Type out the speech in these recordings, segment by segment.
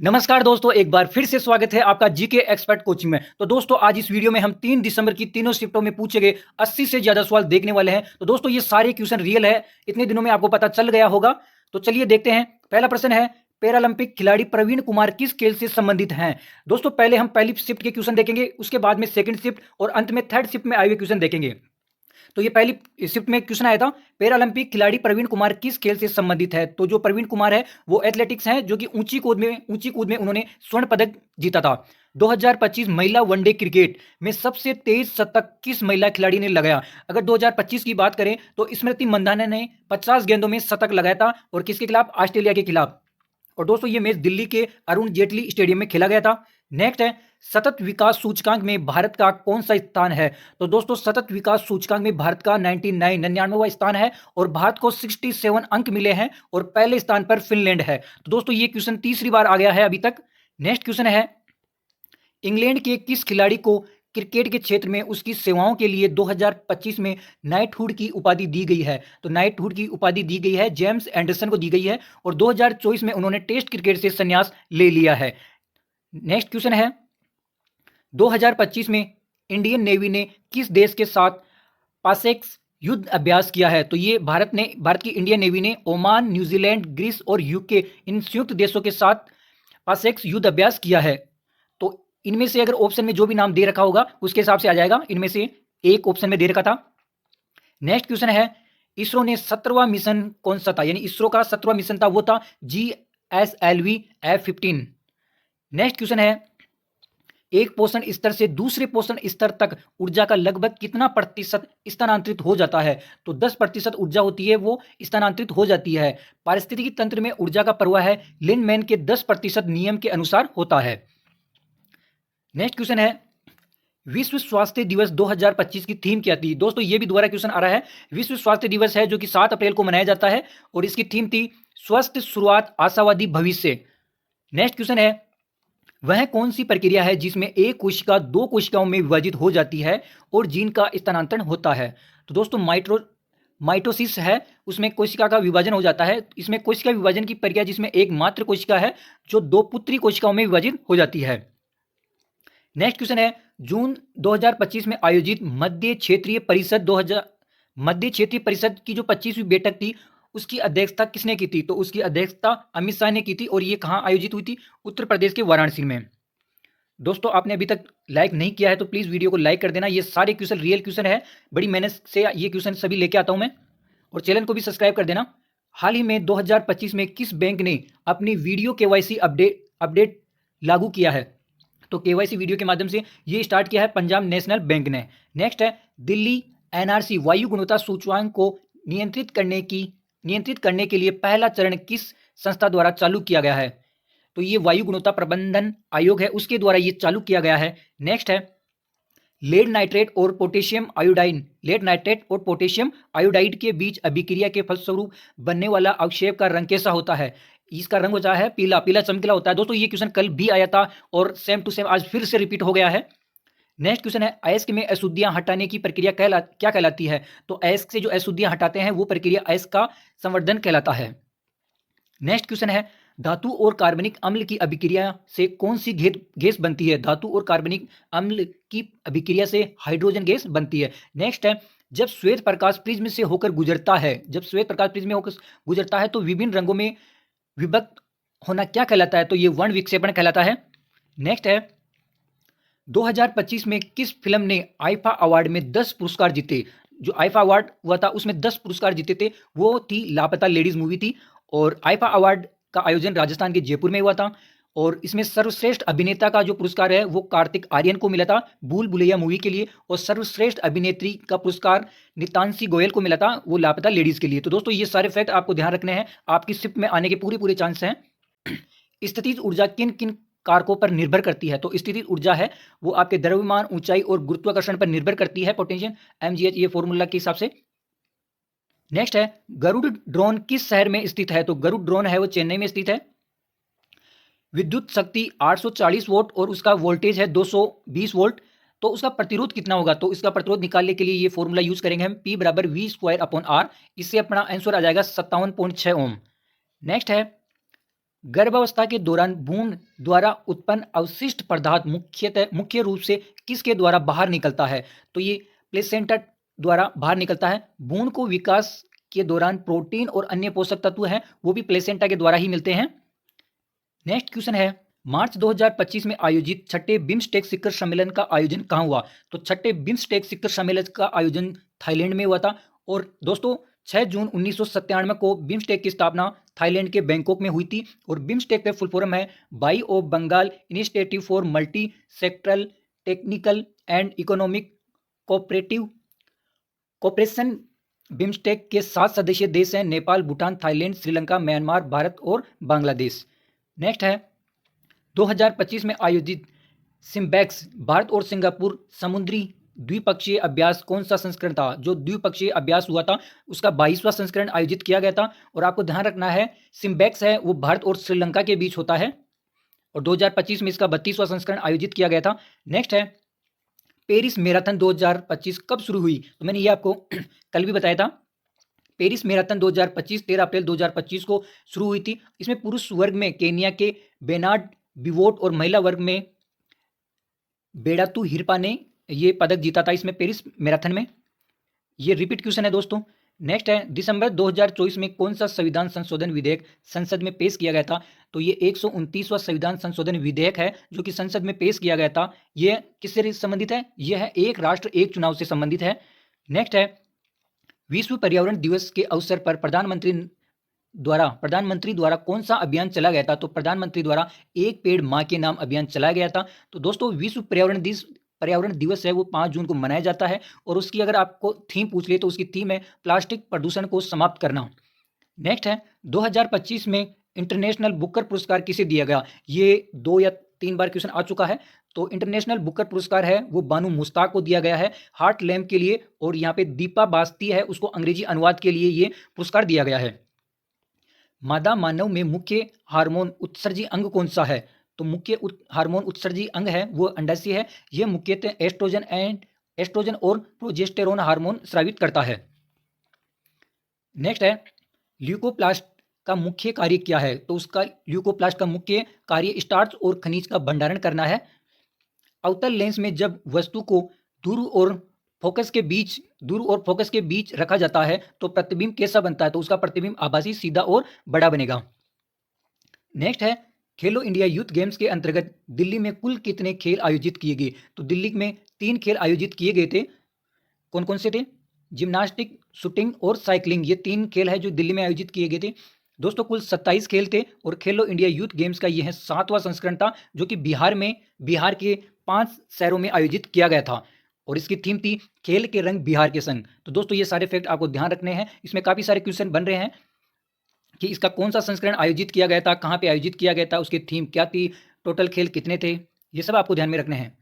नमस्कार दोस्तों, एक बार फिर से स्वागत है आपका जीके एक्सपर्ट कोचिंग में। तो दोस्तों, आज इस वीडियो में हम 3 दिसंबर की तीनों शिफ्टों में पूछे गए 80 से ज्यादा सवाल देखने वाले हैं। तो दोस्तों, ये सारे क्वेश्चन रियल है, इतने दिनों में आपको पता चल गया होगा। तो चलिए देखते हैं। पहला प्रश्न है, पैरालंपिक खिलाड़ी प्रवीण कुमार किस खेल से संबंधित हैं? दोस्तों, पहले हम पहली शिफ्ट के क्वेश्चन देखेंगे, उसके बाद में सेकंड शिफ्ट और अंत में थर्ड शिफ्ट में आए हुए क्वेश्चन देखेंगे। तो ये पहली शिफ्ट में क्वेश्चन आया था, पैरालंपिक खिलाड़ी प्रवीण कुमार किस खेल से संबंधित है? तो जो प्रवीण कुमार है वो एथलेटिक्स हैं, जो कि ऊंची कूद में उन्होंने स्वर्ण पदक जीता था। 2025 महिला वनडे क्रिकेट में सबसे तेज शतक किस महिला खिलाड़ी ने लगाया? अगर 2025 की बात करें तो स्मृति मंधाना ने 50 गेंदों में शतक लगाया था, और किसके खिलाफ? ऑस्ट्रेलिया के खिलाफ। और दोस्तों, ये मैच दिल्ली के अरुण जेटली स्टेडियम में खेला गया था। नेक्स्ट है, सतत विकास सूचकांक में भारत का कौन सा स्थान है? तो दोस्तों, सतत विकास सूचकांक में भारत का 99वां स्थान है, और भारत को 67 अंक मिले हैं, और पहले स्थान पर फिनलैंड है। तो दोस्तों, ये क्वेश्चन तीसरी बार आ गया है अभी तक। नेक्स्ट क्वेश्चन है, इंग्लैंड के किस खिलाड़ी को क्रिकेट के क्षेत्र में उसकी सेवाओं के लिए 2025 में नाइटहुड की उपाधि दी गई है? तो नाइटहुड की उपाधि दी गई है जेम्स एंडरसन को दी गई है, और 2024 में उन्होंने टेस्ट क्रिकेट से संन्यास ले लिया है। नेक्स्ट क्वेश्चन है, 2025 में इंडियन नेवी ने किस देश के साथ पासेक्स युद्ध अभ्यास किया है? तो ये भारत की इंडियन नेवी ने ओमान, न्यूजीलैंड, ग्रीस और यूके, इन संयुक्त देशों के साथ पासेक्स युद्ध अभ्यास किया है। तो इनमें से अगर ऑप्शन में जो भी नाम दे रखा होगा उसके हिसाब से आ जाएगा। इनमें से एक ऑप्शन में दे रखा था। नेक्स्ट क्वेश्चन है, इसरो ने 17वां मिशन कौन सा था? यानी इसरो का 17वां मिशन था, वो था GSLV-F15। नेक्स्ट क्वेश्चन है, एक पोषण स्तर से दूसरे पोषण स्तर तक ऊर्जा का लगभग कितना प्रतिशत स्थानांतरित हो जाता है? तो 10% ऊर्जा होती है वो स्थानांतरित हो जाती है। पारिस्थितिकी तंत्र में ऊर्जा का प्रवाह है लिंडमैन के 10% नियम के अनुसार होता है। नेक्स्ट क्वेश्चन है, विश्व स्वास्थ्य दिवस 2025 की थीम क्या थी? दोस्तों, ये भी दोबारा क्वेश्चन आ रहा है। विश्व स्वास्थ्य दिवस है जो कि 7 अप्रैल को मनाया जाता है, और इसकी थीम थी स्वस्थ शुरुआत, आशावादी भविष्य। नेक्स्ट क्वेश्चन है, वह कौन सी प्रक्रिया है जिसमें एक कोशिका 2 कोशिकाओं में विभाजित हो जाती है और जीन का स्थानांतरण होता है? तो दोस्तों, माइटोसिस है, उसमें कोशिका का विभाजन हो जाता है। इसमें कोशिका विभाजन की प्रक्रिया जिसमें एक मात्र कोशिका है जो 2 पुत्री कोशिकाओं में विभाजित हो जाती है। नेक्स्ट क्वेश्चन है, जून 2025 में आयोजित मध्य क्षेत्रीय परिषद की जो 25वीं बैठक थी उसकी अध्यक्षता किसने की थी? तो उसकी अध्यक्षता अमित शाह ने की थी, और ये कहाँ आयोजित हुई थी? उत्तर प्रदेश के वाराणसी में। दोस्तों, आपने अभी तक लाइक नहीं किया है तो प्लीज़ वीडियो को लाइक कर देना। ये सारे क्वेश्चन रियल क्वेश्चन है, बड़ी मेहनत से ये क्वेश्चन सभी लेके आता हूं मैं। और चैनल को भी सब्सक्राइब कर देना। हाल ही में 2025 में किस बैंक ने अपनी वीडियो केवाईसी अपडेट लागू किया है? तो केवाईसी वीडियो के माध्यम से ये स्टार्ट किया है पंजाब नेशनल बैंक ने। नेक्स्ट है, दिल्ली एनआरसी वायु गुणवत्ता सूचकांक को नियंत्रित करने के लिए पहला चरण किस संस्था द्वारा चालू किया गया है? तो ये वायु गुणवत्ता प्रबंधन आयोग है, उसके द्वारा ये चालू किया गया है। नेक्स्ट है, लेड नाइट्रेट और पोटेशियम आयोडाइड के बीच अभिक्रिया के फलस्वरूप बनने वाला अवक्षेप का रंग कैसा होता है? इसका रंग होता है पीला, पीला चमकीला होता है। दोस्तों, ये क्वेश्चन कल भी आया था और सेम टू सेम आज फिर से रिपीट हो गया है। नेक्स्ट क्वेश्चन है, अयस्क में अशुद्धियां हटाने की प्रक्रिया क्या कहलाती है? तो अयस्क से जो अशुद्धियां हटाते हैं वो प्रक्रिया अयस्क का संवर्धन कहलाता है। नेक्स्ट क्वेश्चन है, धातु और कार्बनिक अम्ल की अभिक्रिया से कौन सी गैस बनती है? धातु और कार्बनिक अम्ल की अभिक्रिया से हाइड्रोजन गैस बनती है। नेक्स्ट है, जब श्वेत प्रकाश प्रिज्म से होकर गुजरता है तो विभिन्न रंगों में विभक्त होना क्या कहलाता है? तो ये वर्ण विक्षेपण कहलाता है। नेक्स्ट है, 2025 में किस फिल्म ने आईफा अवार्ड में 10 पुरस्कार जीते? जो आईफा अवार्ड हुआ था उसमें 10 पुरस्कार जीते थे, वो थी लापता लेडीज मूवी थी। और आईफा अवार्ड का आयोजन राजस्थान के जयपुर में हुआ था, और इसमें सर्वश्रेष्ठ अभिनेता का जो पुरस्कार है वो कार्तिक आर्यन को मिला था भूल भुलैया मूवी के लिए, और सर्वश्रेष्ठ अभिनेत्री का पुरस्कार नितांशी गोयल को मिला था, वो लापता लेडीज के लिए। तो दोस्तों, ये सारे फैक्ट आपको ध्यान रखने हैं, आपकी शिफ्ट में आने के पूरे चांस हैं। स्थितिज ऊर्जा किन किन कारकों पर निर्भर करती है? तो स्थितिज ऊर्जा है वो आपके द्रव्यमान, ऊंचाई और गुरुत्वाकर्षण पर निर्भर करती है, पोटेंशियल mgh, ये फॉर्मूला के हिसाब से। नेक्स्ट है, गरुड़ ड्रोन किस शहर में स्थित है? तो गरुड़ ड्रोन है वो चेन्नई में स्थित है। विद्युत शक्ति 840 वोल्ट और उसका वोल्टेज है 220 वोल्ट, तो उसका प्रतिरोध कितना होगा? तो इसका प्रतिरोध निकालने के लिए ये फॉर्मूला यूज करेंगे हम, P बराबर V² अपॉन R। इससे अपना आंसर आ जाएगा 57.6 ओम। नेक्स्ट है, गर्भावस्था के दौरान भ्रूण द्वारा उत्पन्न अवशिष्ट पदार्थ मुख्य रूप से किसके द्वारा बाहर निकलता है? तो ये प्लेसेंटा द्वारा बाहर निकलता है। भ्रूण को विकास के दौरान प्रोटीन और अन्य पोषक तत्व हैं वो भी प्लेसेंटा के द्वारा ही मिलते हैं। नेक्स्ट क्वेश्चन है, मार्च 2025 में आयोजित छठे बिम्स्टेक शिखर सम्मेलन का आयोजन कहाँ हुआ? तो छठे बिम्स्टेक शिखर सम्मेलन का आयोजन थाईलैंड में हुआ था। और दोस्तों 6 जून 1997 को बिम्स्टेक की स्थापना थाईलैंड के बैंकॉक में हुई थी। और बिम्स्टेक का फुल फॉर्म है bay of Bengal initiative for multi sectoral technical and economic cooperation. BIMSTEC के 7 सदस्यीय देश हैं नेपाल, भूटान, थाईलैंड, श्रीलंका, म्यांमार, भारत और बांग्लादेश। नेक्स्ट है 2025 में आयोजित सिम्बैक्स भारत और सिंगापुर समुद्री द्विपक्षीय अभ्यास कौन सा संस्करण था? जो द्विपक्षीय अभ्यास हुआ था उसका 22वां संस्करण आयोजित किया गया था। और आपको ध्यान रखना है सिम्बैक्स है वो भारत और श्रीलंका के बीच होता है और 2025 में इसका 32वां संस्करण आयोजित किया गया था। नेक्स्ट है पेरिस मैराथन 2025 कब शुरू हुई? तो मैंने ये आपको कल भी बताया था। पेरिस मैराथन 2025 13 अप्रैल 2025 को शुरू हुई थी। इसमें पुरुष वर्ग में केनिया के बेनार्ड बिवोट और महिला वर्ग में बेडातू हिरपा ने ये पदक जीता था इसमें पेरिस मैराथन में। ये रिपीट क्वेश्चन है दोस्तों। नेक्स्ट है दिसंबर 2024 में कौन सा संविधान संशोधन विधेयक संसद में पेश किया गया था? तो ये 129वां संविधान संशोधन विधेयक है जो कि संसद में पेश किया गया था। यह किससे संबंधित है? यह है एक राष्ट्र एक चुनाव से संबंधित है। नेक्स्ट है विश्व पर्यावरण दिवस के अवसर पर प्रधानमंत्री द्वारा कौन सा अभियान चला गया था? तो प्रधानमंत्री द्वारा एक पेड़ मां के नाम अभियान चलाया गया था। तो दोस्तों विश्व पर्यावरण दिवस है वो 5 जून को मनाया जाता है। और उसकी अगर आपको थीम पूछ ले तो उसकी थीम है प्लास्टिक प्रदूषण को समाप्त करना। नेक्स्ट है 2025 में इंटरनेशनल बुकर पुरस्कार किसे दिया गया? ये 2 या 3 बार क्वेश्चन आ चुका है। तो इंटरनेशनल बुकर पुरस्कार है वो बानू मुश्ताक को दिया गया है हार्ट लैम्प के लिए। और यहाँ पे दीपा बास्ती है उसको अंग्रेजी अनुवाद के लिए ये पुरस्कार दिया गया है। मादा मानव में मुख्य हार्मोन उत्सर्जी अंग कौन सा है? तो मुख्य हार्मोन उत्सर्जी अंग है वो अंडाशय है। यह मुख्यतः एस्ट्रोजन और प्रोजेस्टेरोन हार्मोन स्रावित करता है। नेक्स्ट है ल्यूकोप्लास्ट का मुख्य कार्य क्या है? तो उसका ल्यूकोप्लास्ट का मुख्य कार्य स्टार्च और खनिज का भंडारण करना है। अवतल लेंस में जब वस्तु को दूर और फोकस के बीच रखा जाता है तो प्रतिबिंब कैसा बनता है? तो उसका प्रतिबिंब आभासी, सीधा और बड़ा बनेगा। नेक्स्ट है खेलो इंडिया यूथ गेम्स के अंतर्गत दिल्ली में कुल कितने खेल आयोजित किए गए? तो दिल्ली में 3 खेल आयोजित किए गए थे। कौन कौन से थे? जिम्नास्टिक, शूटिंग और साइकिलिंग। ये 3 खेल है जो दिल्ली में आयोजित किए गए थे। दोस्तों कुल 27 खेल थे और खेलो इंडिया यूथ गेम्स का यह 7वां संस्करण था जो कि बिहार के 5 शहरों में आयोजित किया गया था। और इसकी थीम थी खेल के रंग बिहार के संग। तो दोस्तों ये सारे फैक्ट आपको ध्यान रखने हैं। इसमें काफ़ी सारे क्वेश्चन बन रहे हैं कि इसका कौन सा संस्करण आयोजित किया गया था, कहाँ पे आयोजित किया गया था, उसकी थीम क्या थी, टोटल खेल कितने थे, ये सब आपको ध्यान में रखने हैं।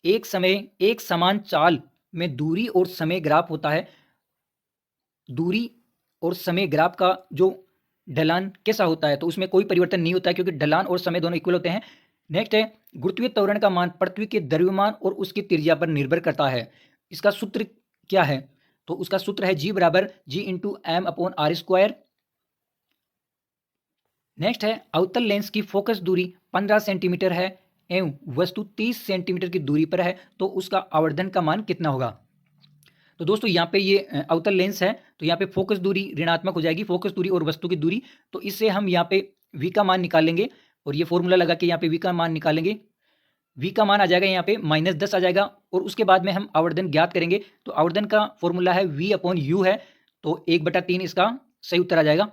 एक समान चाल में दूरी और समय ग्राफ होता है। दूरी और समय ग्राफ का जो ढलान कैसा होता है? तो उसमें कोई परिवर्तन नहीं होता है क्योंकि ढलान और समय दोनों इक्वल होते हैं। नेक्स्ट है गुरुत्वीय त्वरण का मान पृथ्वी के द्रव्यमान और उसकी त्रिज्या पर निर्भर करता है। इसका सूत्र क्या है? तो उसका सूत्र है G बराबर G/m/r²। नेक्स्ट है अवतल लेंस की फोकस दूरी 15 सेंटीमीटर है एवं वस्तु 30 सेंटीमीटर की दूरी पर है तो उसका आवर्धन का मान कितना होगा? तो दोस्तों यहाँ पे ये अवतल लेंस है तो यहाँ पे फोकस दूरी ऋणात्मक हो जाएगी, फोकस दूरी और वस्तु की दूरी। तो इससे हम यहाँ पे v का मान निकालेंगे और ये फॉर्मूला लगा के यहाँ पे v का मान निकालेंगे। v का मान आ जाएगा यहाँ पे -10 आ जाएगा और उसके बाद में हम आवर्धन ज्ञात करेंगे। तो आवर्धन का फॉर्मूला है v/u है तो 1/3 इसका सही उत्तर आ जाएगा।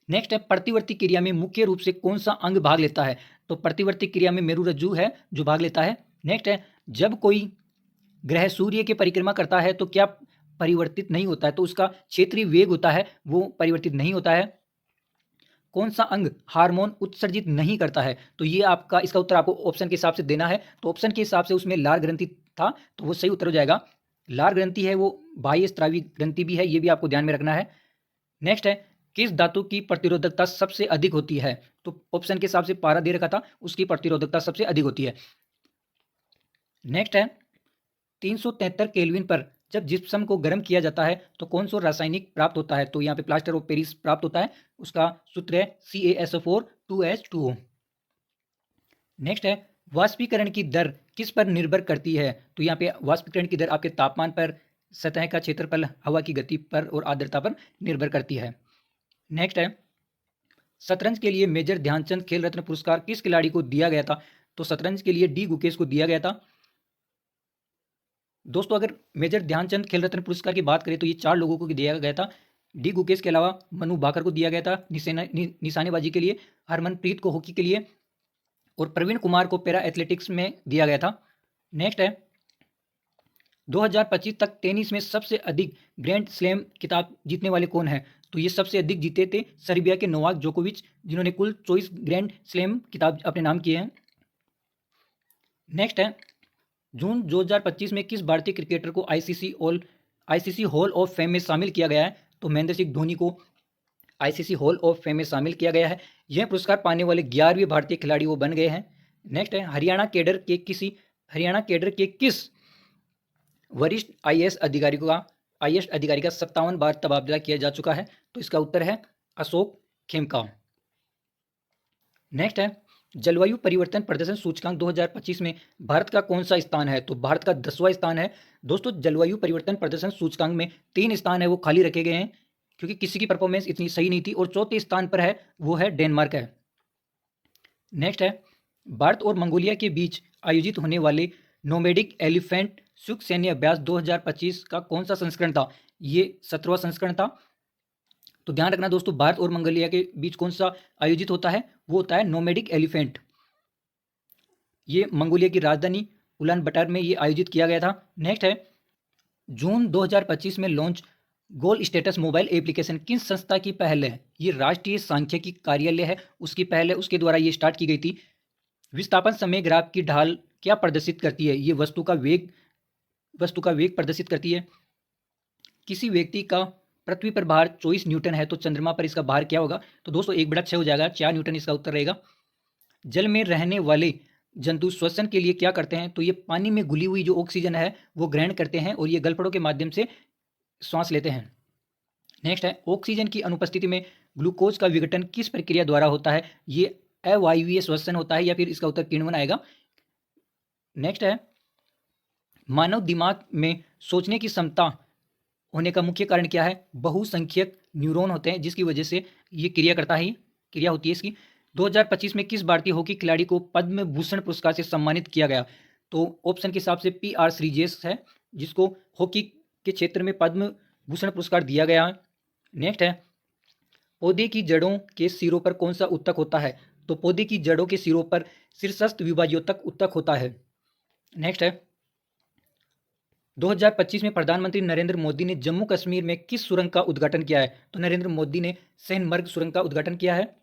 नेक्स्ट है प्रतिवर्ती क्रिया में मुख्य रूप से कौन सा अंग भाग लेता है? तो प्रतिवर्ती क्रिया में मेरुरज्जु है जो भाग लेता है। नेक्स्ट है जब कोई ग्रह सूर्य की परिक्रमा करता है तो क्या परिवर्तित नहीं होता है? तो उसका क्षेत्रीय वेग होता है वो परिवर्तित नहीं होता है। कौन सा अंग हार्मोन उत्सर्जित नहीं करता है? तो ये आपका इसका उत्तर आपको ऑप्शन के हिसाब से देना है। तो ऑप्शन के हिसाब से उसमें लार ग्रंथि था तो वो सही उत्तर हो जाएगा। लार ग्रंथि है वो बाह्य स्रावी ग्रंथि भी है, ये भी आपको ध्यान में रखना है। नेक्स्ट है किस धातु की प्रतिरोधकता सबसे अधिक होती है? तो ऑप्शन के हिसाब से पारा दे रखा था, उसकी प्रतिरोधकता सबसे अधिक होती है। नेक्स्ट है 373 केल्विन पर जब जिप्सम को गर्म किया जाता है तो कौन सा रासायनिक प्राप्त होता है? तो यहाँ पे प्लास्टर ऑफ पेरिस प्राप्त होता है। उसका सूत्र है CaSO4 2H2O। नेक्स्ट है, वाष्पीकरण की दर किस पर निर्भर करती है? तो यहाँ पे वाष्पीकरण की दर आपके तापमान पर, सतह का क्षेत्रफल, हवा की गति पर और आर्द्रता पर निर्भर करती है। नेक्स्ट है, शतरंज के लिए मेजर ध्यानचंद खेल रत्न पुरस्कार किस खिलाड़ी को दिया गया था? तो शतरंज के लिए डी गुकेश को दिया गया था। दोस्तों अगर मेजर ध्यानचंद खेल रत्न पुरस्कार की बात करें तो ये 4 लोगों को दिया गया था। डी गुकेश के अलावा मनु भाकर को दिया गया था निशानेबाजी के लिए, हरमनप्रीत को हॉकी के लिए और प्रवीण कुमार को पैरा एथलेटिक्स में दिया गया था। नेक्स्ट है, 2025 तक टेनिस में सबसे अधिक ग्रैंड स्लैम खिताब जीतने वाले कौन है? तो ये सबसे अधिक जीते थे सर्बिया के नोवाक जोकोविच, जिन्होंने कुल 24 ग्रैंड स्लैम खिताब अपने नाम किए हैं। नेक्स्ट है, जून 2025 में किस भारतीय क्रिकेटर को आईसीसी हॉल ऑफ फेम में शामिल किया गया है? तो महेंद्र सिंह धोनी को आईसीसी हॉल ऑफ फेम में शामिल किया गया है। यह पुरस्कार पाने वाले 11वें भारतीय खिलाड़ी वो बन गए हैं। नेक्स्ट है, हरियाणा केडर के किस वरिष्ठ आईएएस अधिकारी का 57 बार तबादला किया जा चुका है? तो इसका उत्तर है अशोक खेमका। नेक्स्ट है, जलवायु परिवर्तन प्रदर्शन सूचकांक 2025 में भारत का कौन सा स्थान है? तो भारत का 10वां स्थान है। दोस्तों जलवायु परिवर्तन प्रदर्शन सूचकांक में 3 स्थान है वो खाली रखे गए हैं क्योंकि किसी की परफॉर्मेंस इतनी सही नहीं थी, और चौथे स्थान पर है वो है डेनमार्क है। नेक्स्ट है, भारत और मंगोलिया के बीच आयोजित होने वाले नोमैडिक एलिफेंट सुख सैन्य अभ्यास 2025 का कौन सा संस्करण था? ये 17वां संस्करण था। तो ध्यान रखना दोस्तों, भारत और मंगोलिया के बीच कौन सा आयोजित होता है? वो होता है नोमैडिक एलिफेंट। ये मंगोलिया की राजधानी उलान बटर में ये आयोजित किया गया था। नेक्स्ट है, जून 2025 में लॉन्च गोल स्टेटस मोबाइल एप्लीकेशन किस संस्था की पहल है? ये राष्ट्रीय सांख्यिकी कार्यालय है उसकी पहल है, उसके द्वारा ये स्टार्ट की गई थी। विस्थापन समय ग्राफ की ढाल क्या प्रदर्शित करती है? ये वस्तु का वेग प्रदर्शित करती है। किसी व्यक्ति का पृथ्वी पर भार 24 न्यूटन है तो चंद्रमा पर इसका भार क्या होगा? तो दोस्तों 1/6 हो जाएगा, 4 न्यूटन इसका उत्तर रहेगा। जल में रहने वाले जंतु श्वसन के लिए क्या करते हैं? तो ये पानी में घुली हुई जो ऑक्सीजन है वो ग्रहण करते हैं और ये गलफड़ों के माध्यम से श्वास लेते हैं। नेक्स्ट है, ऑक्सीजन की अनुपस्थिति में ग्लूकोज का विघटन किस प्रक्रिया द्वारा होता है? ये अवायवीय श्वसन होता है, या फिर इसका उत्तर किण्वन आएगा। नेक्स्ट है, मानव दिमाग में सोचने की क्षमता होने का मुख्य कारण क्या है? बहुसंख्यक न्यूरॉन होते हैं जिसकी वजह से ये क्रिया होती है इसकी। 2025 में किस भारतीय हॉकी खिलाड़ी को पद्म भूषण पुरस्कार से सम्मानित किया गया? तो ऑप्शन के हिसाब से PR श्रीजेश है जिसको हॉकी के क्षेत्र में पद्म भूषण पुरस्कार दिया गया है। नेक्स्ट है, पौधे की जड़ों के सिरों पर कौन सा उत्तक होता है? तो पौधे की जड़ों के सिरों पर शीर्षस्थ विभाज्योतक उत्तक होता है। नेक्स्ट है, 2025 में प्रधानमंत्री नरेंद्र मोदी ने जम्मू कश्मीर में किस सुरंग का उद्घाटन किया है? तो नरेंद्र मोदी ने सेनमर्ग सुरंग का उद्घाटन किया है।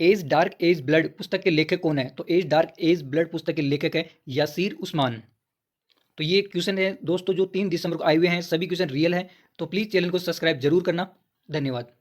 एज डार्क एज ब्लड पुस्तक के लेखक कौन है? तो एज डार्क एज ब्लड पुस्तक के लेखक है यासीर उस्मान। तो ये क्वेश्चन है दोस्तों जो 3 दिसंबर को आए हुए हैं, सभी क्वेश्चन रियल हैं। तो प्लीज़ चैनल को सब्सक्राइब जरूर करना। धन्यवाद।